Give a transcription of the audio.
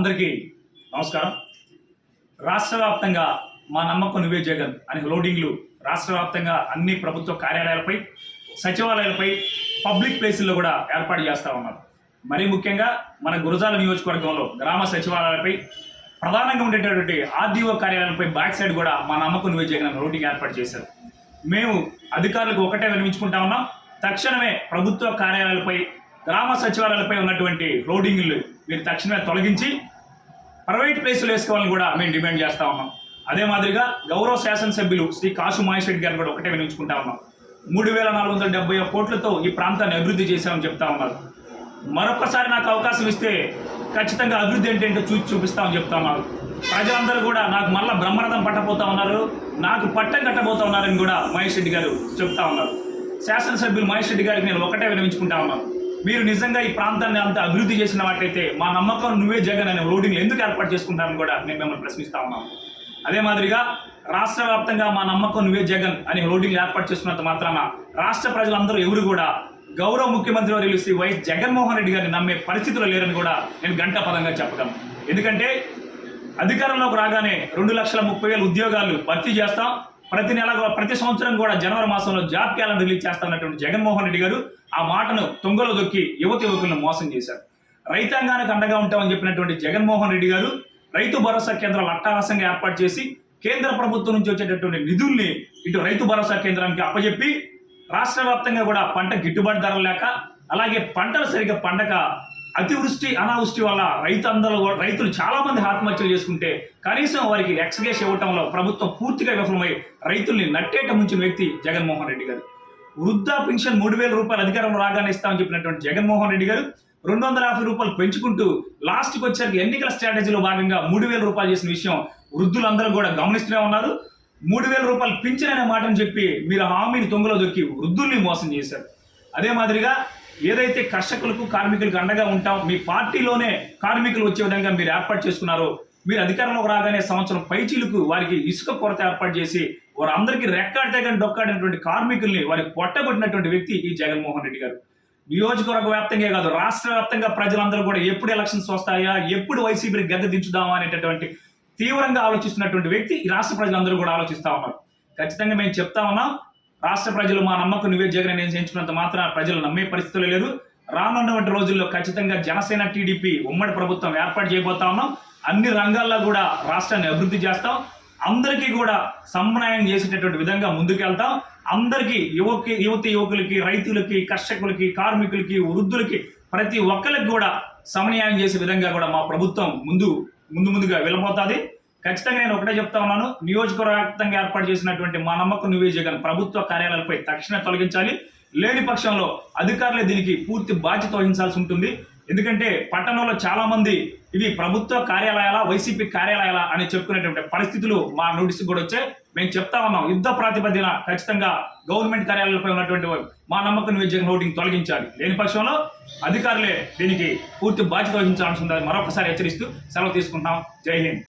అందరికీ నమస్కారం. రాష్ట్ర వ్యాప్తంగా మా నమ్మకం నువ్వే జగన్ అనే లోడింగ్లు రాష్ట్ర వ్యాప్తంగా అన్ని ప్రభుత్వ కార్యాలయాలపై, సచివాలయాలపై, పబ్లిక్ ప్లేసుల్లో కూడా ఏర్పాటు చేస్తూ ఉన్నారు. మరీ ముఖ్యంగా మన గురజాల నియోజకవర్గంలో గ్రామ సచివాలయాలపై, ప్రధానంగా ఉండేటటువంటి ఆర్డీఓ కార్యాలయాలపై బ్యాక్ సైడ్ కూడా మా నమ్మకం నువ్వే జగన్ అనే లోడింగ్ ఏర్పాటు చేశారు. మేము అధికారులకు ఒకటే వినిపించుకుంటా ఉన్నాం, తక్షణమే ప్రభుత్వ కార్యాలయాలపై, గ్రామ సచివాలయాలపై ఉన్నటువంటి లోడింగ్లు మీరు తక్షణమే తొలగించి ప్రైవేట్ ప్లేసులు వేసుకోవాలని కూడా మేము డిమాండ్ చేస్తూ ఉన్నాం. అదే మాదిరిగా గౌరవ శాసనసభ్యులు శ్రీ కాసు మహేష్ రెడ్డి గారు కూడా ఒకటే వినిపించుకుంటా ఉన్నాం. 3,470 కోట్లతో ఈ ప్రాంతాన్ని అభివృద్ధి చేశామని చెప్తా ఉన్నారు. మరొకసారి నాకు అవకాశం ఇస్తే ఖచ్చితంగా అభివృద్ధి ఏంటంటో చూపిస్తామని చెప్తా ఉన్నారు. ప్రజలందరూ కూడా నాకు మళ్ళీ బ్రహ్మరథం పట్టబోతా ఉన్నారు, నాకు పట్టం కట్టబోతా ఉన్నారని కూడా మహేష్ రెడ్డి గారు చెప్తా ఉన్నారు. శాసనసభ్యులు మహేష్ రెడ్డి గారికి నేను ఒకటే వినిపించుకుంటా ఉన్నాను, మీరు నిజంగా ఈ ప్రాంతాన్ని అంత అభివృద్ధి చేసిన వాటైతే మా నమ్మకం నువ్వే జగన్ అనే లోడింగ్లు ఎందుకు ఏర్పాటు చేసుకుంటారని కూడా నేను మిమ్మల్ని ప్రశ్నిస్తా ఉన్నాను. అదే మాదిరిగా రాష్ట్ర వ్యాప్తంగా మా నమ్మకం నువ్వే జగన్ అనే లోడింగ్లు ఏర్పాటు చేసుకున్నంత మాత్రాన రాష్ట్ర ప్రజలందరూ ఎవరు కూడా గౌరవ ముఖ్యమంత్రి వర్యులు శ్రీ వైఎస్ జగన్మోహన్ రెడ్డి గారిని నమ్మే పరిస్థితులు లేరని కూడా నేను గంటాపదంగా చెప్పగలను. ఎందుకంటే అధికారంలోకి రాగానే 2,30,000 ఉద్యోగాలు భర్తీ చేస్తాం, ప్రతి సంవత్సరం కూడా జనవరి మాసంలో జాబ్ క్యాలెండర్ రిలీజ్ చేస్తామన్నటువంటి జగన్మోహన్ రెడ్డి గారు ఆ మాటను తొంగలో దొక్కి యువకులను మోసం చేశారు. రైతాంగానికి అండగా ఉంటామని చెప్పినటువంటి జగన్మోహన్ రెడ్డి గారు రైతు భరోసా కేంద్రాలు అట్టహాసంగా ఏర్పాటు చేసి కేంద్ర ప్రభుత్వం నుంచి వచ్చేటటువంటి నిధుల్ని ఇటు రైతు భరోసా కేంద్రానికి అప్పచెప్పి రాష్ట్ర వ్యాప్తంగా కూడా పంట గిట్టుబాటు ధరలు లేక, అలాగే పంటలు సరిగ్గా పండక, అతివృష్టి అనావృష్టి వల్ల రైతులు చాలా మంది ఆత్మహత్యలు చేసుకుంటే కనీసం వారికి ఎక్స్గ్రేస్ ఇవ్వటంలో ప్రభుత్వం పూర్తిగా విఫలమై రైతుల్ని నట్టేట ముంచిన వ్యక్తి జగన్మోహన్ రెడ్డి గారు. వృద్ధా పెన్షన్ 3,000 రూపాయలు అధికారంలో రాగానే ఇస్తామని చెప్పినటువంటి జగన్మోహన్ రెడ్డి గారు 250 రూపాయలు పెంచుకుంటూ లాస్ట్కి వచ్చేసరికి ఎన్నికల స్ట్రాటజీలో భాగంగా 3,000 రూపాయలు చేసిన విషయం వృద్ధులందరూ కూడా గమనిస్తూనే ఉన్నారు. 3,000 రూపాయలు పింఛన్ అనే మాటను చెప్పి మీరు హామీని తొంగలో దొక్కి వృద్ధుల్ని మోసం చేశారు. అదే మాదిరిగా ఏదైతే కర్షకులకు, కార్మికులకు అండగా ఉంటాం, మీ పార్టీలోనే కార్మికులు వచ్చే విధంగా మీరు ఏర్పాటు చేసుకున్నారో, మీరు అధికారంలోకి రాగానే సంవత్సరం పైచీలకు వారికి ఇసుక కొరత ఏర్పాటు చేసి వారందరికీ రెక్కాడితే కానీ డొక్కాడినటువంటి కార్మికుల్ని వారికి పొట్టగొట్టినటువంటి వ్యక్తి ఈ జగన్మోహన్ రెడ్డి గారు. నియోజకవర్గ వ్యాప్తంగా కాదు, రాష్ట్ర వ్యాప్తంగా ప్రజలందరూ కూడా ఎప్పుడు ఎలక్షన్స్ వస్తాయా, ఎప్పుడు వైసీపీని గద్దె దించుదామా అనేటటువంటి తీవ్రంగా ఆలోచిస్తున్నటువంటి వ్యక్తి ఈ రాష్ట్ర ప్రజలందరూ కూడా ఆలోచిస్తూ ఉన్నారు. ఖచ్చితంగా మేము చెప్తా ఉన్నాం, రాష్ట్ర ప్రజలు మా నమ్మకం నువ్వే జగన్ నేను చేయించుకున్నంత మాత్రం ప్రజలు నమ్మే పరిస్థితులు లేరు. రానున్నటువంటి రోజుల్లో ఖచ్చితంగా జనసేన, టీడీపీ ఉమ్మడి ప్రభుత్వం ఏర్పాటు చేయబోతా ఉన్నాం. అన్ని రంగాల్లో కూడా రాష్ట్రాన్ని అభివృద్ధి చేస్తాం, అందరికీ కూడా సమన్వయం చేసేటటువంటి విధంగా ముందుకెళ్తాం. అందరికీ యువకులకి, రైతులకి, కర్షకులకి, కార్మికులకి, వృద్ధులకి, ప్రతి ఒక్కరికి కూడా సమన్వయం చేసే విధంగా కూడా మా ప్రభుత్వం ముందుగా వెళ్ళబోతుంది. ఖచ్చితంగా నేను ఒకటే చెప్తా ఉన్నాను, నియోజకవర్గ వ్యాప్తంగా ఏర్పాటు చేసినటువంటి మా నమ్మకం నువ్వే జగన్ ప్రభుత్వ కార్యాలయాలపై తక్షణమే తొలగించాలి. లేని పక్షంలో అధికారులే దీనికి పూర్తి బాధ్యత వహించాల్సి ఉంటుంది. ఎందుకంటే పట్టణంలో చాలా మంది ఇవి ప్రభుత్వ కార్యాలయాల, వైసీపీ కార్యాలయాల అని చెప్పుకునేటువంటి పరిస్థితులు మా నోటీసుకు కూడా వచ్చాయి. మేము చెప్తా ఉన్నాం, యుద్ధ ప్రాతిపదికన ఖచ్చితంగా గవర్నమెంట్ కార్యాలయాలపై ఉన్నటువంటి మా నమ్మకం నువ్వే జగన్ హోర్డింగ్ తొలగించాలి. లేని పక్షంలో అధికారులే దీనికి పూర్తి బాధ్యత వహించాల్సి ఉందని మరొకసారి హెచ్చరిస్తూ సెలవు తీసుకుంటాం. జై హింద్.